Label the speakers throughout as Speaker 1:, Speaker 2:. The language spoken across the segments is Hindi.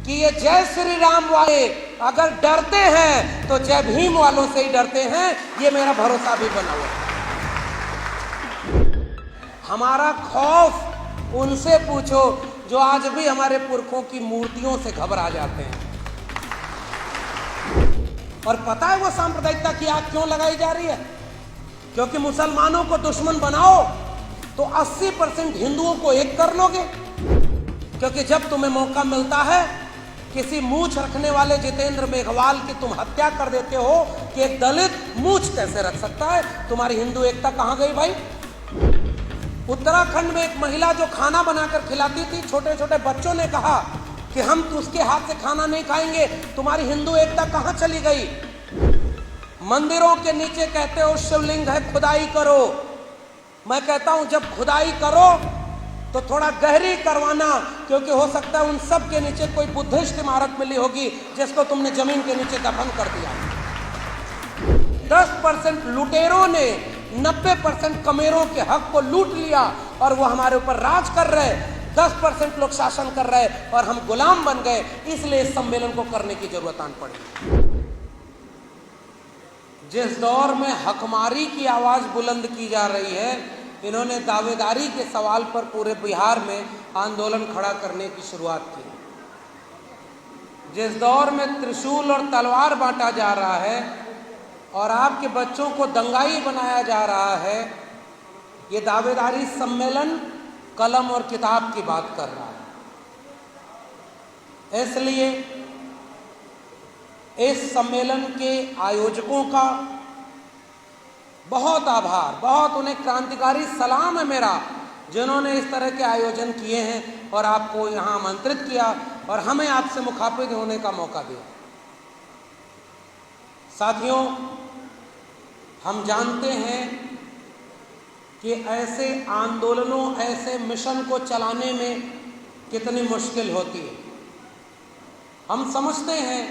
Speaker 1: कि ये जय श्री राम वाले अगर डरते हैं तो जय भीम वालों से ही डरते हैं। ये मेरा भरोसा भी बना हुआ है। हमारा खौफ उनसे पूछो जो आज भी हमारे पुरखों की मूर्तियों से घबरा जाते हैं। और पता है वो सांप्रदायिकता की आग क्यों लगाई जा रही है? क्योंकि मुसलमानों को दुश्मन बनाओ तो 80% हिंदुओं को एक कर लोगे। क्योंकि जब तुम्हें मौका मिलता है किसी मूछ रखने वाले जितेंद्र मेघवाल की तुम हत्या कर देते हो कि एक दलित मूछ कैसे रख सकता है, तुम्हारी हिंदू एकता कहां गई भाई? उत्तराखंड में एक महिला जो खाना बनाकर खिलाती थी, छोटे छोटे बच्चों ने कहा कि हम तो उसके हाथ से खाना नहीं खाएंगे। तुम्हारी हिंदू एकता कहां चली गई? मंदिरों के नीचे कहते हो शिवलिंग है, खुदाई करो। मैं कहता हूं जब खुदाई करो तो थोड़ा गहरी करवाना, क्योंकि हो सकता है उन सब के नीचे कोई बुद्धिस्ट इमारत मिली होगी जिसको तुमने जमीन के नीचे दफन कर दिया। 10% लुटेरों ने 90% कमेरों के हक को लूट लिया और वो हमारे ऊपर राज कर रहे। 10% लोग शासन कर रहे और हम गुलाम बन गए। इसलिए इस सम्मेलन को करने की जरूरत आन पड़ी। जिस दौर में हकमारी की आवाज बुलंद की जा रही है, इन्होंने दावेदारी के सवाल पर पूरे बिहार में आंदोलन खड़ा करने की शुरुआत की। जिस दौर में त्रिशूल और तलवार बांटा जा रहा है और आपके बच्चों को दंगाई बनाया जा रहा है, ये दावेदारी सम्मेलन कलम और किताब की बात कर रहा है। इसलिए इस सम्मेलन के आयोजकों का बहुत आभार, बहुत उन्हें क्रांतिकारी सलाम है मेरा, जिन्होंने इस तरह के आयोजन किए हैं और आपको यहाँ आमंत्रित किया और हमें आपसे मुखातिब होने का मौका दिया। साथियों, हम जानते हैं कि ऐसे आंदोलनों, ऐसे मिशन को चलाने में कितनी मुश्किल होती है। हम समझते हैं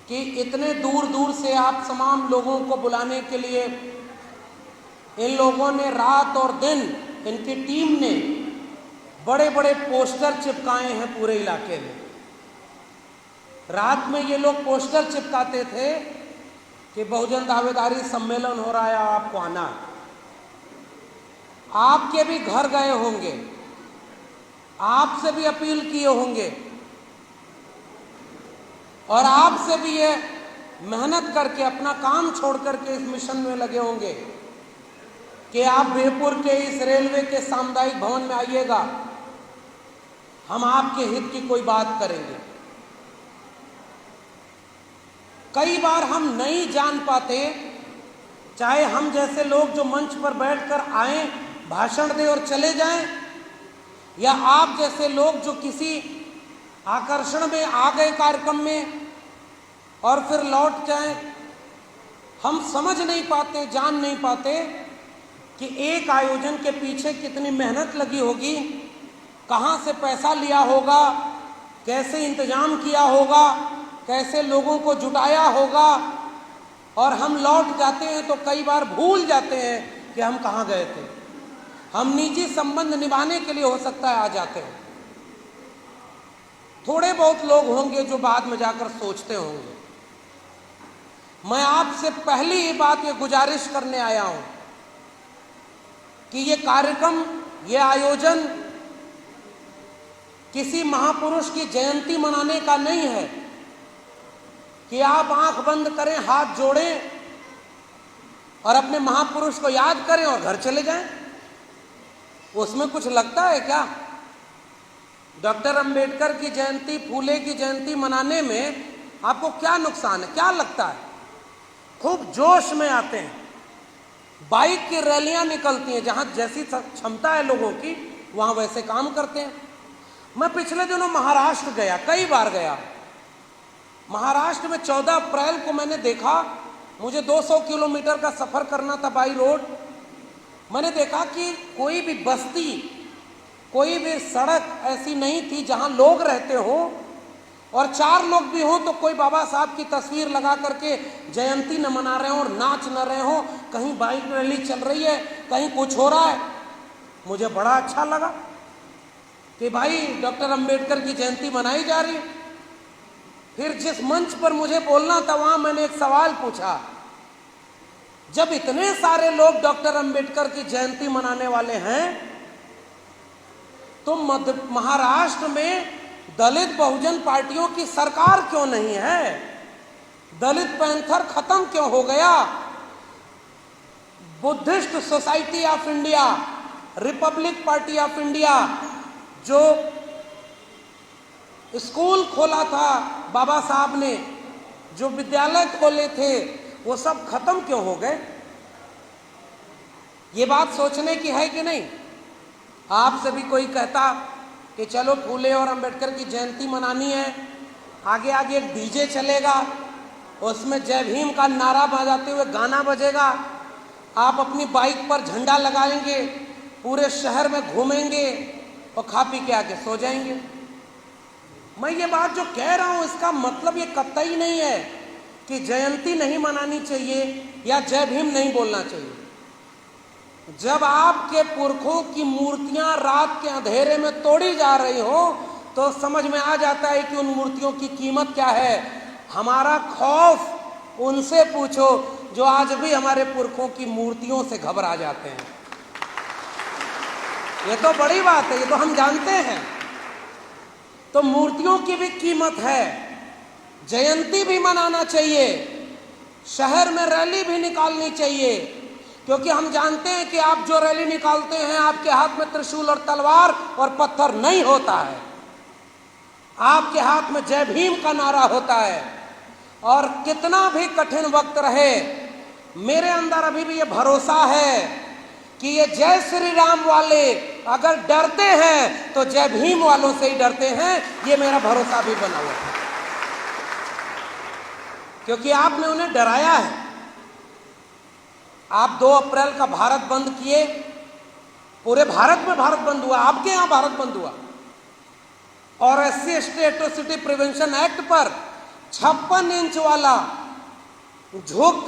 Speaker 1: कि इतने दूर दूर से आप तमाम लोगों को बुलाने के लिए इन लोगों ने रात और दिन, इनकी टीम ने बड़े बड़े पोस्टर चिपकाए हैं पूरे इलाके में। रात में ये लोग पोस्टर चिपकाते थे कि बहुजन दावेदारी सम्मेलन हो रहा है, आपको आना है। आपके भी घर गए होंगे, आपसे भी अपील किए होंगे और आपसे भी ये मेहनत करके, अपना काम छोड़ करके इस मिशन में लगे होंगे कि आप बीरपुर के इस रेलवे के सामुदायिक भवन में आइएगा, हम आपके हित की कोई बात करेंगे। कई बार हम नहीं जान पाते, चाहे हम जैसे लोग जो मंच पर बैठकर आए, भाषण दें और चले जाएं, या आप जैसे लोग जो किसी आकर्षण में आ गए कार्यक्रम में और फिर लौट जाएं, हम समझ नहीं पाते, जान नहीं पाते कि एक आयोजन के पीछे कितनी मेहनत लगी होगी, कहां से पैसा लिया होगा, कैसे इंतजाम किया होगा, कैसे लोगों को जुटाया होगा। और हम लौट जाते हैं तो कई बार भूल जाते हैं कि हम कहां गए थे। हम निजी संबंध निभाने के लिए हो सकता है आ जाते हैं। थोड़े बहुत लोग होंगे जो बाद में जाकर सोचते होंगे। मैं आपसे पहली ही बात ये गुजारिश करने आया हूं कि ये कार्यक्रम, ये आयोजन किसी महापुरुष की जयंती मनाने का नहीं है कि आप आंख बंद करें, हाथ जोड़ें और अपने महापुरुष को याद करें और घर चले जाएं। उसमें कुछ लगता है क्या? डॉक्टर अंबेडकर की जयंती, फूले की जयंती मनाने में आपको क्या नुकसान है? क्या लगता है? खूब जोश में आते हैं, बाइक की रैलियां निकलती हैं, जहां जैसी क्षमता है लोगों की वहां वैसे काम करते हैं। मैं पिछले दिनों महाराष्ट्र गया, कई बार गया। महाराष्ट्र में 14 अप्रैल को मैंने देखा, मुझे 200 किलोमीटर का सफर करना था बाई रोड। मैंने देखा कि कोई भी बस्ती, कोई भी सड़क ऐसी नहीं थी जहां लोग रहते हो, और 4 लोग भी हों तो कोई बाबा साहब की तस्वीर लगा करके जयंती न मना रहे हो और नाच न रहे हो। कहीं बाइक रैली चल रही है, कहीं कुछ हो रहा है। मुझे बड़ा अच्छा लगा कि भाई डॉक्टर अंबेडकर की जयंती मनाई जा रही है। फिर जिस मंच पर मुझे बोलना था वहां मैंने एक सवाल पूछा, जब इतने सारे लोग डॉक्टर अंबेडकर की जयंती मनाने वाले हैं तो महाराष्ट्र में दलित बहुजन पार्टियों की सरकार क्यों नहीं है? दलित पैंथर खत्म क्यों हो गया? Buddhist society of India, Republic party of India, जो स्कूल खोला था बाबा साहब ने, जो विद्यालय खोले थे, वो सब खत्म क्यों हो गए? ये बात सोचने की है कि नहीं? आपसे भी कोई कहता कि चलो फूले और अंबेडकर की जयंती मनानी है, आगे आगे एक डीजे चलेगा, उसमें जय भीम का नारा बजाते हुए गाना बजेगा, आप अपनी बाइक पर झंडा लगाएंगे, पूरे शहर में घूमेंगे और खा पी के आके सो जाएंगे। मैं ये बात जो कह रहा हूं इसका मतलब ये कतई नहीं है कि जयंती नहीं मनानी चाहिए या जय भीम नहीं बोलना चाहिए। जब आपके पुरखों की मूर्तियां रात के अंधेरे में तोड़ी जा रही हो तो समझ में आ जाता है कि उन मूर्तियों की कीमत क्या है। हमारा खौफ उनसे पूछो जो आज भी हमारे पुरखों की मूर्तियों से घबरा जाते हैं। ये तो बड़ी बात है, ये तो हम जानते हैं। तो मूर्तियों की भी कीमत है, जयंती भी मनाना चाहिए, शहर में रैली भी निकालनी चाहिए, क्योंकि हम जानते हैं कि आप जो रैली निकालते हैं आपके हाथ में त्रिशूल और तलवार और पत्थर नहीं होता है, आपके हाथ में जय भीम का नारा होता है। और कितना भी कठिन वक्त रहे, मेरे अंदर अभी भी ये भरोसा है कि ये जय श्री राम वाले अगर डरते हैं तो जय भीम वालों से ही डरते हैं। ये मेरा भरोसा भी बना हुआ है, क्योंकि आपने उन्हें डराया है। आप 2 अप्रैल का भारत बंद किए, पूरे भारत में भारत बंद हुआ, आपके यहां भारत बंद हुआ, और SC/ST एट्रोसिटी प्रिवेंशन एक्ट पर 56 इंच वाला झोंक